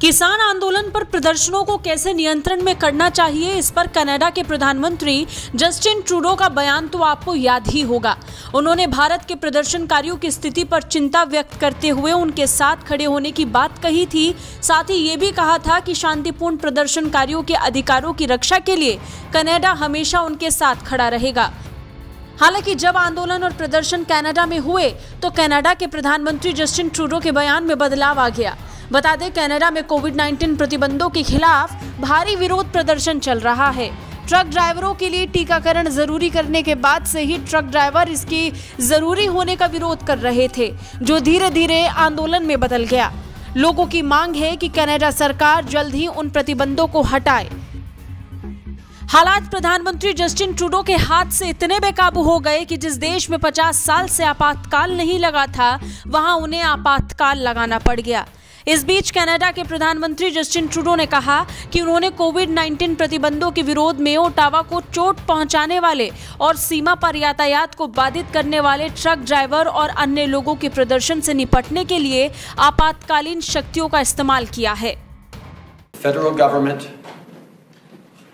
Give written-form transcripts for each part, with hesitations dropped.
किसान आंदोलन पर प्रदर्शनों को कैसे नियंत्रण में करना चाहिए, इस पर कनाडा के प्रधानमंत्री जस्टिन ट्रूडो का बयान तो आपको याद ही होगा। उन्होंने भारत के प्रदर्शनकारियों की स्थिति पर चिंता व्यक्त करते हुए उनके साथ खड़े होने की बात कही थी। साथ ही ये भी कहा था कि शांतिपूर्ण प्रदर्शनकारियों के अधिकारों की रक्षा के लिए कनाडा हमेशा उनके साथ खड़ा रहेगा। हालांकि जब आंदोलन और प्रदर्शन कनाडा में हुए तो कनाडा के प्रधानमंत्री जस्टिन ट्रूडो के बयान में बदलाव आ गया। बता दें, कनाडा में कोविड-19 प्रतिबंधों के खिलाफ भारी विरोध प्रदर्शन चल रहा है। ट्रक ड्राइवरों के लिए टीकाकरण जरूरी करने के बाद से ही ट्रक ड्राइवर इसकी जरूरी होने का विरोध कर रहे थे, जो धीरे धीरे आंदोलन में बदल गया। लोगों की मांग है कि कनाडा सरकार जल्द ही उन प्रतिबंधों को हटाए। हालात प्रधानमंत्री जस्टिन ट्रूडो के हाथ से इतने बेकाबू हो गए कि जिस देश में 50 साल से आपातकाल नहीं लगा था, वहां उन्हें आपातकाल लगाना पड़ गया। इस बीच कनाडा के प्रधानमंत्री जस्टिन ट्रूडो ने कहा कि उन्होंने कोविड-19 प्रतिबंधों के विरोध में ओटावा को चोट पहुंचाने वाले और सीमा पर यातायात को बाधित करने वाले ट्रक ड्राइवर और अन्य लोगों के प्रदर्शन से निपटने के लिए आपातकालीन शक्तियों का इस्तेमाल किया है। Federal government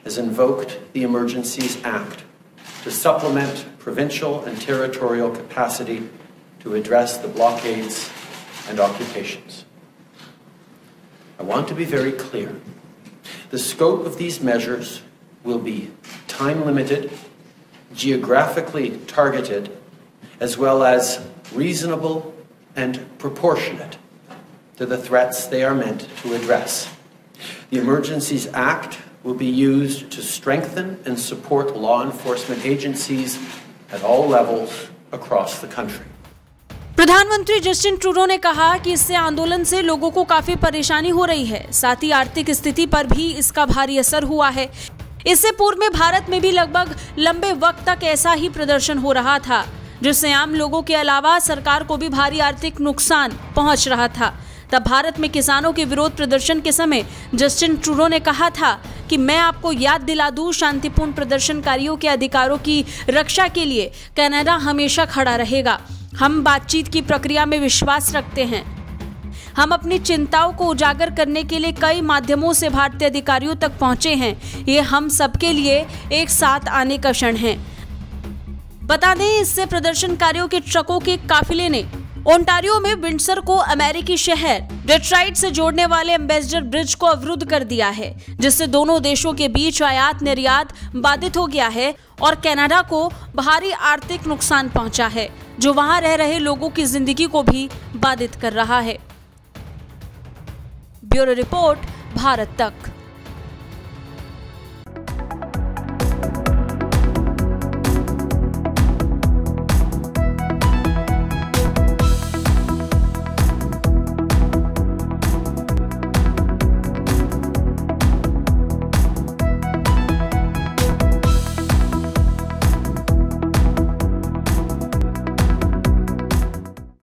has invoked the Emergencies Act to supplement provincial and territorial capacity to address the blockades and occupations. I want to be very clear. The scope of these measures will be time-limited, geographically targeted, as well as reasonable and proportionate to the threats they are meant to address. The Emergencies Act will be used to strengthen and support law enforcement agencies at all levels across the country. प्रधानमंत्री Justin Trudeau ने कहा कि इससे आंदोलन से लोगों को काफी परेशानी हो रही है, साथ ही आर्थिक स्थिति पर भी इसका भारी असर हुआ है। इससे पूर्व में भारत में भी लगभग लंबे वक्त तक ऐसा ही प्रदर्शन हो रहा था, जिससे आम लोगों के अलावा सरकार को भी भारी आर्थिक नुकसान पहुंच रहा था। तब भारत में किसानों के विरोध प्रदर्शन के समय जस्टिन ट्रूडो ने कहा था कि मैं आपको याद दिला दूं, शांतिपूर्ण प्रदर्शनकारियों के अधिकारों की रक्षा के लिए कनाडा हमेशा खड़ा रहेगा। हम बातचीत की प्रक्रिया में विश्वास रखते हैं। हम अपनी चिंताओं को उजागर करने के लिए कई माध्यमों से भारतीय अधिकारियों तक पहुंचे हैं। ये हम सबके लिए एक साथ आने का क्षण है। बता दें, इससे प्रदर्शनकारियों के ट्रकों के काफिले ने ओंटारियो में विंडसर को अमेरिकी शहर डेट्रॉइट से जोड़ने वाले एम्बेसडर ब्रिज को अवरुद्ध कर दिया है, जिससे दोनों देशों के बीच आयात निर्यात बाधित हो गया है और कनाडा को भारी आर्थिक नुकसान पहुंचा है, जो वहां रह रहे लोगों की जिंदगी को भी बाधित कर रहा है। ब्यूरो रिपोर्ट, भारत तक।